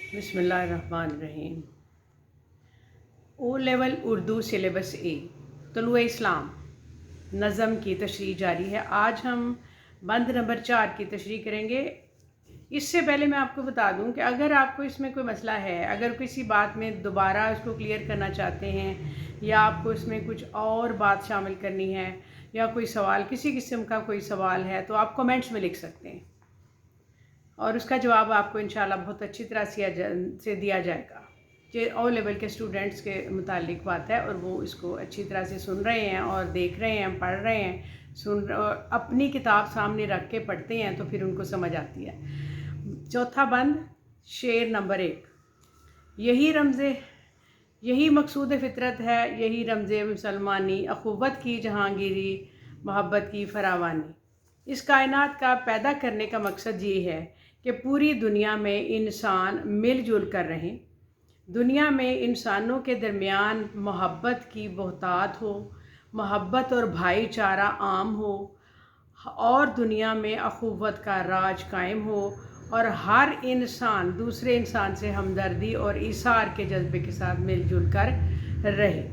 बिस्मिल्लाहिर्रहमानिर्रहीम। O level Urdu syllabus ए तुलुए इस्लाम नज़म की तशरीह जारी है। आज हम बंद नंबर 4 की तशरीह करेंगे। इससे पहले मैं आपको बता दूं कि अगर आपको इसमें कोई मसला है, अगर किसी बात में दोबारा इसको क्लियर करना चाहते हैं या आपको इसमें कुछ और बात शामिल करनी है या कोई सवाल, किसी किस्म का कोई सवाल है, तो आप कमेंट्स में लिख सकते हैं और उसका जवाब आपको इंशाल्लाह बहुत अच्छी तरह से दिया जाएगा। ये ओ लेवल के स्टूडेंट्स के मुतालिक बात है और वो इसको अच्छी तरह से सुन रहे हैं और देख रहे हैं, पढ़ रहे हैं, और अपनी किताब सामने रख के पढ़ते हैं तो फिर उनको समझ आती है। चौथा बंद, शेर नंबर 1। यही मकसूद फ़ितरत है, यही रमज़े मुसलमानी, अख़ुवत की जहांगीरी, मोहब्बत की फरावानी। इस कायनात का पैदा करने का मकसद ये है कि पूरी दुनिया में इंसान मिलजुल कर रहें, दुनिया में इंसानों के दरमियान मोहब्बत की बहुतात हो, मोहब्बत और भाईचारा आम हो, और दुनिया में अख़ुवत का राज कायम हो और हर इंसान दूसरे इंसान से हमदर्दी और ईसार के जज्बे के साथ मिलजुल कर रहे,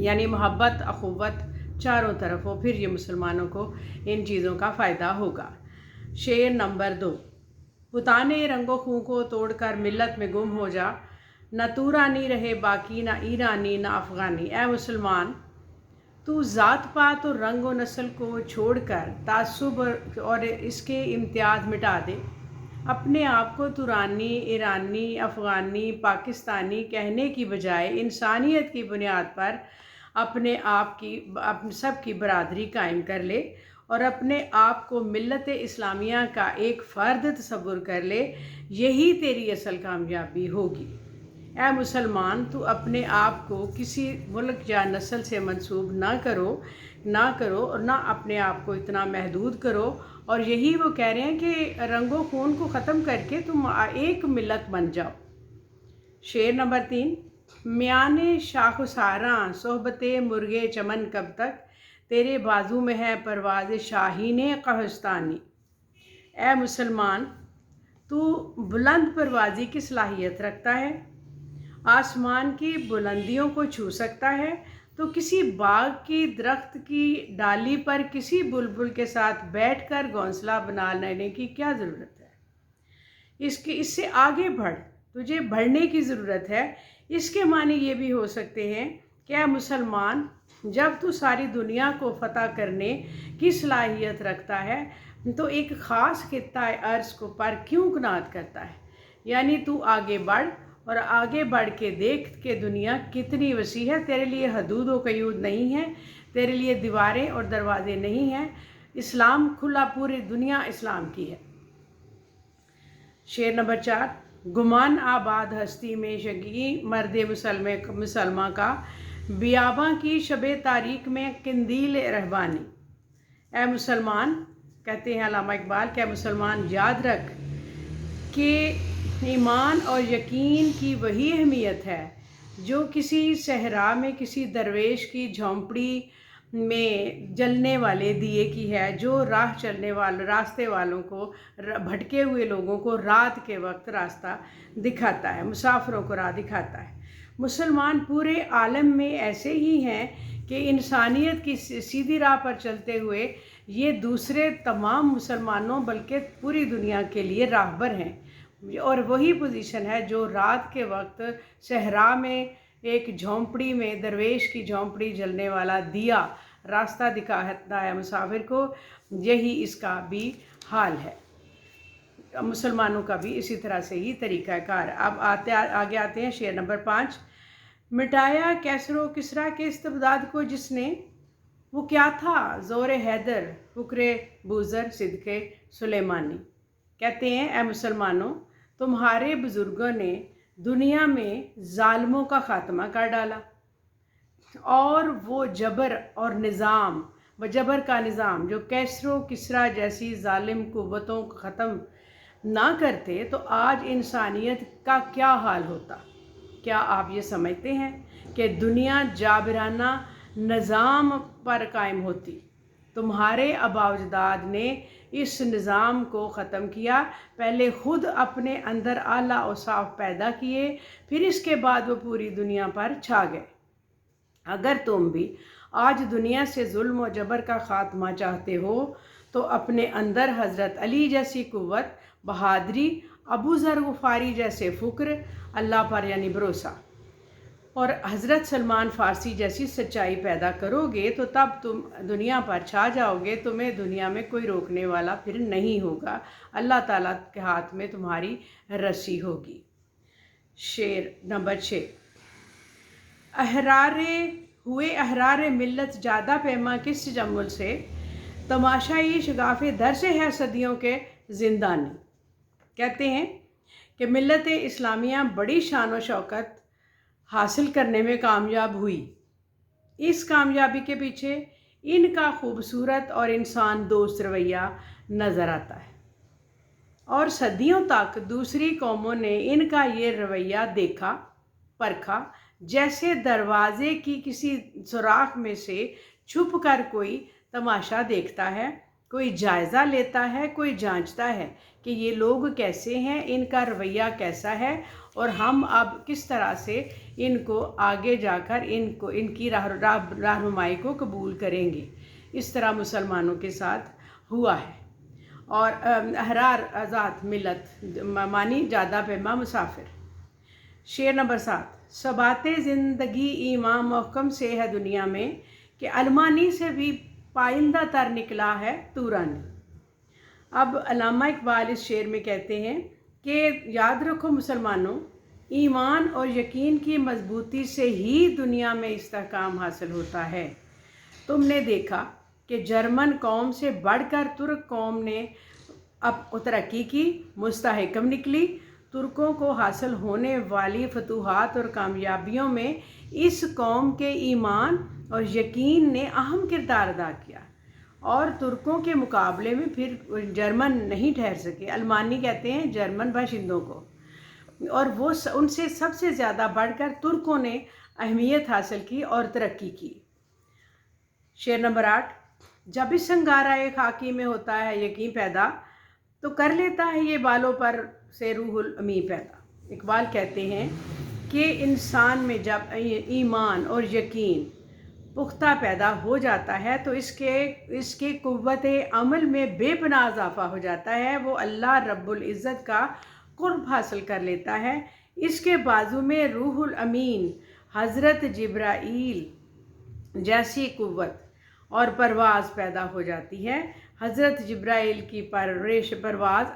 यानी मोहब्बत अख़ुवत चारों तरफ हो, फिर ये मुसलमानों को इन चीज़ों का फ़ायदा होगा। शेर नंबर 2। पुताने रंगो खूं को तोड़कर मिल्लत में गुम हो जा, न तूरानी रहे बाकी, न ईरानी न अफ़गानी। ए मुसलमान, तू ज़ात पात और रंग व नस्ल को छोड़कर तासुब और इसके इम्तियाज़ मिटा दे। अपने आप को तुरानी, ईरानी, अफ़गानी, पाकिस्तानी कहने की बजाय इंसानियत की बुनियाद पर अपने सब की बरादरी कायम कर ले और अपने आप को मिल्लत इस्लामिया का एक फ़र्द तसव्वुर कर ले। यही तेरी असल कामयाबी होगी। ऐ मुसलमान, तू अपने आप को किसी मुल्क या नस्ल से मंसूब ना करो और ना अपने आप को इतना महदूद करो। और यही वो कह रहे हैं कि रंगो खून को ख़त्म करके तुम एक मिलत बन जाओ। शेर नंबर 3। म्याने शाखुसारां सोहबते मुर्गे चमन कब तक, तेरे बाजू में है परवाज़ शाहीने कहस्तानी। ए मुसलमान, तू बुलंद परवाज़ी की सलाहियत रखता है, आसमान की बुलंदियों को छू सकता है, तो किसी बाग की दरख्त की डाली पर किसी बुलबुल के साथ बैठकर घोंसला बना लेने की क्या ज़रूरत है। इससे आगे बढ़, तुझे बढ़ने की ज़रूरत है। इसके मानी ये भी हो सकते हैं कि ऐ मुसलमान, जब तू सारी दुनिया को फतह करने की सलाहियत रखता है तो एक ख़ास खित्ता अर्ज़ को पर क्यों कुनात करता है। यानी तू आगे बढ़ और आगे बढ़ के देख के दुनिया कितनी वसी है। तेरे लिए हदूद व क़यूद नहीं है, तेरे लिए दीवारें और दरवाज़े नहीं हैं। इस्लाम खुला, पूरी दुनिया इस्लाम की है। शेर नंबर 4। गुमान आबाद हस्ती में शगी मर्द मुसलमा का, बियाबां की शबे तारीख में कंदील रहबानी। ए मुसलमान, कहते हैं अल्लामा इकबाल, क्या मुसलमान याद रख कि ईमान और यकीन की वही अहमियत है जो किसी सहरा में किसी दरवेश की झोंपड़ी में जलने वाले दिए की है, जो रास्ते वालों को, भटके हुए लोगों को रात के वक्त रास्ता दिखाता है, मुसाफिरों को राह दिखाता है। मुसलमान पूरे आलम में ऐसे ही हैं कि इंसानियत की सीधी राह पर चलते हुए ये दूसरे तमाम मुसलमानों बल्कि पूरी दुनिया के लिए राहबर हैं। और वही पोजीशन है जो रात के वक्त सहरा में एक झोंपड़ी में, दरवेश की झोंपड़ी जलने वाला दिया रास्ता दिखाता है मुसाफिर को। यही इसका भी हाल है, मुसलमानों का भी इसी तरह से ही तरीक़ाकार। अब आगे आते हैं शेर नंबर 5। मिटाया कैसरो किसरा के इस्तिबदाद को जिसने, वो क्या था ज़ोर हैदर फ़ुक्रे बूज़र सिद्के सुलेमानी। कहते हैं, ए मुसलमानों, तुम्हारे बुज़ुर्गों ने दुनिया में ज़ालिमों का ख़ात्मा कर डाला और वो जबर का निज़ाम जो कैसरो किसरा जैसी ज़ालिम कुव्वतों को ख़त्म ना करते तो आज इंसानियत का क्या हाल होता। क्या आप ये समझते हैं कि दुनिया जाबिराना निज़ाम पर कायम होती? तुम्हारे आबाओ अजदाद ने इस निज़ाम को ख़त्म किया। पहले ख़ुद अपने अंदर आला औसाफ पैदा किए, फिर इसके बाद वो पूरी दुनिया पर छा गए। अगर तुम भी आज दुनिया से जुल्म और जबर का ख़ात्मा चाहते हो तो अपने अंदर हज़रत अली जैसी क़ुव्वत, बहादरी, अबू ज़र ग़िफ़ारी जैसे फ़ुक्र, अल्लाह पर यानी भरोसा, और हज़रत सलमान फ़ारसी जैसी सच्चाई पैदा करोगे तो तब तुम दुनिया पर छा जाओगे। तुम्हें दुनिया में कोई रोकने वाला फिर नहीं होगा। अल्लाह ताला के हाथ में तुम्हारी रस्सी होगी। शेर नंबर 6। अहरारे मिल्लत ज़्यादा पैमा किस तजम्मुल से, तमाशाई शगाफ़े दर से है सदियों के ज़िंदानी। कहते हैं कि मिल्लत इस्लामिया बड़ी शान व शौकत हासिल करने में कामयाब हुई। इस कामयाबी के पीछे इनका खूबसूरत और इंसान दोस्त रवैया नज़र आता है, और सदियों तक दूसरी कौमों ने इनका ये रवैया देखा, परखा, जैसे दरवाज़े की किसी सुराख में से छुप कर कोई तमाशा देखता है, कोई जायज़ा लेता है, कोई जांचता है कि ये लोग कैसे हैं, इनका रवैया कैसा है, और हम अब किस तरह से इनको आगे जाकर इनकी रहनुमाई को कबूल करेंगे। इस तरह मुसलमानों के साथ हुआ है। और अहरार आज़ाद मिलत मानी ज़्यादा पैमा मुसाफिर। शेर नंबर 7। सबाते ज़िंदगी ईमान महकम से है दुनिया में कि अलमानी से भी पाइंदा तर निकला है तूरानी। अब अल्लामा इकबाल इस शेर में कहते हैं कि याद रखो मुसलमानों, ईमान और यकीन की मजबूती से ही दुनिया में इस्तेहकाम हासिल होता है। तुमने देखा कि जर्मन कौम से बढ़कर तुर्क कौम ने अब तरक्की की, मुस्तहकम निकली। तुर्कों को हासिल होने वाली फतूहात और कामयाबियों में इस कौम के ईमान और यकीन ने अहम किरदार अदा किया, और तुर्कों के मुकाबले में फिर जर्मन नहीं ठहर सके। अलमानी कहते हैं जर्मन बाशिंदों को, और वो उनसे सबसे ज़्यादा बढ़कर तुर्कों ने अहमियत हासिल की और तरक्की की। शेर नंबर 8। जब इस संगारा एक खाकी में होता है यकीन पैदा, तो कर लेता है ये बालों पर से रूहुल अमी पैदा। इकबाल कहते हैं कि इंसान में जब ईमान और यकीन पुख्ता पैदा हो जाता है तो इसके कुव्वत अमल में बेपनाह इजाफा हो जाता है। वो अल्लाह रब्बुल इज़्ज़त का कुर्ब हासिल कर लेता है। इसके बाजू में रूहुल अमीन हज़रत जिब्राईल जैसी कुव्वत और परवाज़ पैदा हो जाती है। हज़रत जिब्राईल की परवाज़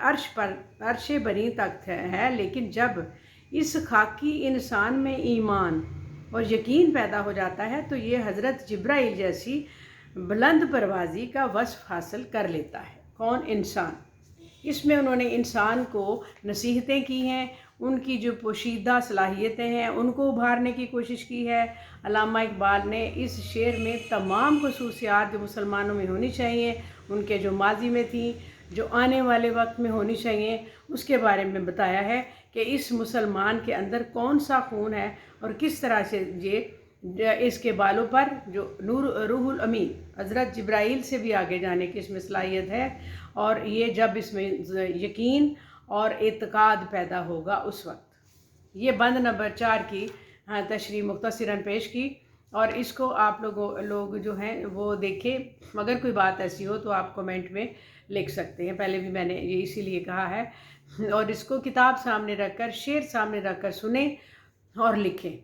अर्श बरी तक है, लेकिन जब इस खाकी इंसान में ईमान और यकीन पैदा हो जाता है तो ये हज़रत जिब्राईल जैसी बुलंद परवाज़ी का वस्फ़ हासिल कर लेता है। कौन? इंसान। इसमें उन्होंने इंसान को नसीहतें की हैं, उनकी जो पोशीदा सलाहियतें हैं उनको उभारने की कोशिश की है। अल्लामा इकबाल ने इस शेर में तमाम खसूसियात जो मुसलमानों में होनी चाहिए, उनके जो माजी में थी, जो आने वाले वक्त में होनी चाहिए, उसके बारे में बताया है कि इस मुसलमान के अंदर कौन सा खून है और किस तरह से ये इसके बालों पर जो रूहुल अमीन हज़रत जिब्राईल से भी आगे जाने की इसमें सलाहियत है, और ये जब इसमें यकीन और एतकाद पैदा होगा उस वक्त। ये बंद नंबर 4 की तशरीह मुख्तसरन पेश की, और इसको आप लोग जो हैं वो देखें। अगर कोई बात ऐसी हो तो आप कमेंट में लिख सकते हैं। पहले भी मैंने ये इसीलिए कहा है, और इसको किताब सामने रखकर, शेर सामने रखकर सुने और लिखें,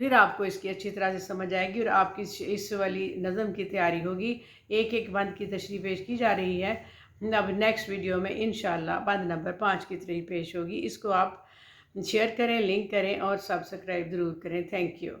फिर आपको इसकी अच्छी तरह से समझ आएगी और आपकी इस वाली नज़म की तैयारी होगी। एक एक बंद की तशरीह पेश की जा रही है। अब नेक्स्ट वीडियो में इंशाल्लाह बंद नंबर 5 की तशरीह पेश होगी। इसको आप शेयर करें, लिंक करें और सब्सक्राइब ज़रूर करें। Thank you.